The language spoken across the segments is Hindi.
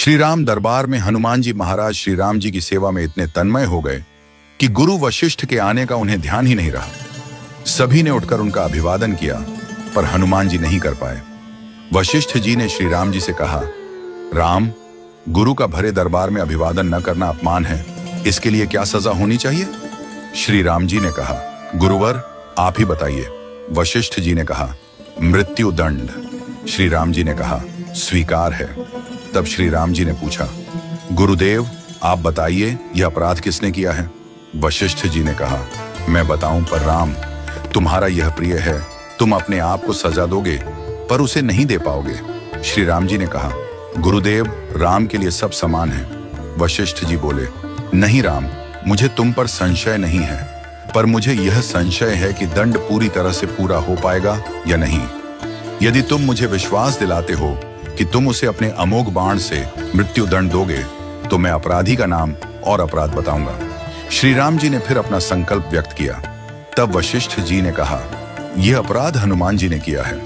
श्री राम दरबार में हनुमान जी महाराज श्री राम जी की सेवा में इतने तन्मय हो गए कि गुरु वशिष्ठ के आने का उन्हें ध्यान ही नहीं रहा। सभी ने उठकर उनका अभिवादन किया, पर हनुमान जी नहीं कर पाए। वशिष्ठ जी ने श्री राम जी से कहा, राम, गुरु का भरे दरबार में अभिवादन न करना अपमान है, इसके लिए क्या सजा होनी चाहिए? श्री राम जी ने कहा, गुरुवर आप ही बताइए। वशिष्ठ जी ने कहा, मृत्यु दंड। श्री राम जी ने कहा, स्वीकार है। तब श्री राम जी ने पूछा, गुरुदेव आप बताइए यह अपराध किसने किया है? वशिष्ठ जी ने कहा, मैं बताऊं पर राम, तुम्हारा यह प्रिय है, तुम अपने आप को सजा दोगे पर उसे नहीं दे पाओगे। श्री राम जी ने कहा, गुरुदेव राम के लिए सब समान है। वशिष्ठ जी बोले, नहीं राम, मुझे तुम पर संशय नहीं है, पर मुझे यह संशय है कि दंड पूरी तरह से पूरा हो पाएगा या नहीं। यदि तुम मुझे विश्वास दिलाते हो कि तुम उसे अपने अमोघ बाण से मृत्यु दंड दोगे तो मैं अपराधी का नाम और अपराध बताऊंगा। श्री राम जी ने फिर अपना संकल्प व्यक्त किया। तब वशिष्ठ जी ने कहा, यह अपराध हनुमान जी ने किया है।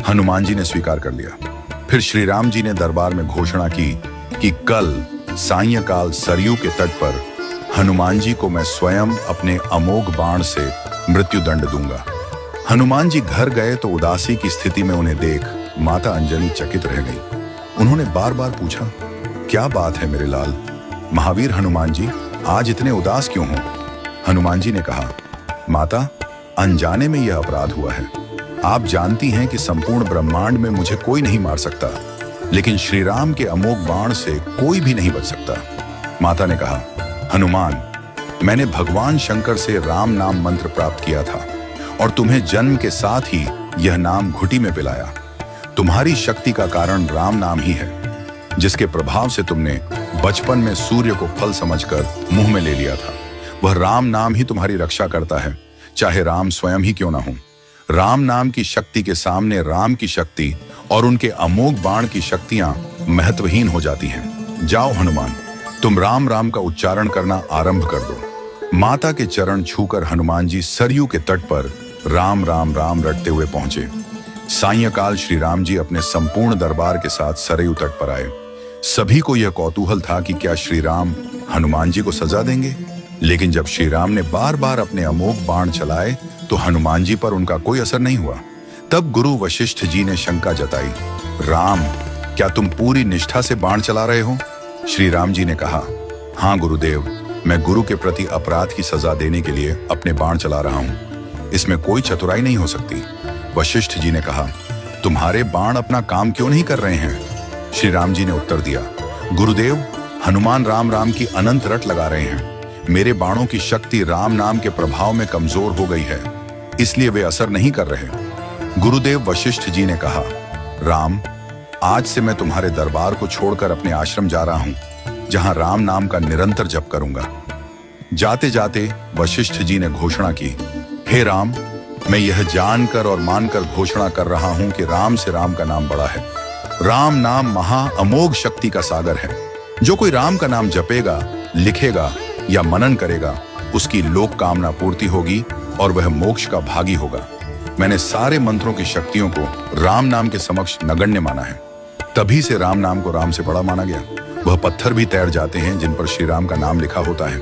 हनुमान जी ने स्वीकार कर लिया। फिर श्री राम जी ने दरबार में घोषणा की कि कल सायंकाल सरयू के तट पर हनुमान जी को मैं स्वयं अपने अमोघ बाण से मृत्यु दंड दूंगा। हनुमान जी घर गए तो उदासी की स्थिति में उन्हें देख माता अंजनी चकित रह गई। उन्होंने बार बार पूछा, क्या बात है मेरे लाल? महावीर हनुमान जी आज इतने उदास क्यों हो? हनुमान जी ने कहा, माता, अनजाने में यह अपराध हुआ है। आप जानती हैं कि संपूर्ण ब्रह्मांड में मुझे कोई नहीं मार सकता, लेकिन श्री राम के अमोघ बाण से कोई भी नहीं बच सकता। माता ने कहा, हनुमान, मैंने भगवान शंकर से राम नाम मंत्र प्राप्त किया था और तुम्हें जन्म के साथ ही यह नाम घुटी में पिलाया। तुम्हारी शक्ति का कारण राम नाम ही है, जिसके प्रभाव से तुमने बचपन में सूर्य को फल समझकर मुंह में ले लिया था। वह राम नाम ही तुम्हारी रक्षा करता है, चाहे राम स्वयं ही क्यों ना हो। राम नाम की शक्ति के सामने राम की शक्ति और उनके अमोघ बाण की शक्तियां महत्वहीन हो जाती हैं। जाओ हनुमान, तुम राम राम का उच्चारण करना आरंभ कर दो। माता के चरण छूकर हनुमान जी सरयू के तट पर राम राम राम रटते हुए पहुंचे। सायंकाल श्री राम जी अपने संपूर्ण दरबार के साथ सरयू तट पर आए। सभी को यह कौतूहल था कि क्या श्री राम हनुमान जी को सजा देंगे, लेकिन जब श्री राम ने बार बार अपने अमोघ बाण चलाए तो हनुमान जी पर उनका कोई असर नहीं हुआ। तब गुरु वशिष्ठ जी ने शंका जताई, राम, क्या तुम पूरी निष्ठा से बाण चला रहे हो? श्री राम जी ने कहा, हाँ गुरुदेव, मैं गुरु के प्रति अपराध की सजा देने के लिए अपने बाण चला रहा हूं। इसमें कोई चतुराई नहीं हो सकती। वशिष्ठ जी ने कहा, तुम्हारे बाण अपना काम क्यों नहीं कर रहे हैं? श्री राम जी ने उत्तर दिया, गुरुदेव, हनुमान राम राम की अनंत रट लगा रहे हैं। मेरे बाणों की शक्ति राम नाम के प्रभाव में कमजोर हो गई है, इसलिए वे असर नहीं कर रहे। गुरुदेव वशिष्ठ जी ने कहा, राम, आज से मैं तुम्हारे दरबार को छोड़कर अपने आश्रम जा रहा हूं, जहां राम नाम का निरंतर जप करूंगा। जाते जाते वशिष्ठ जी ने घोषणा की, हे राम, मैं यह जानकर और मानकर घोषणा कर रहा हूं कि राम से राम का नाम बड़ा है। राम नाम महा अमोघ शक्ति का सागर है। जो कोई राम का नाम जपेगा, लिखेगा या मनन करेगा, उसकी लोक कामना पूर्ति होगी और वह मोक्ष का भागी होगा। मैंने सारे मंत्रों की शक्तियों को राम नाम के समक्ष नगण्य माना है। तभी से राम नाम को राम से बड़ा माना गया। वह पत्थर भी तैर जाते हैं जिन पर श्री राम का नाम लिखा होता है।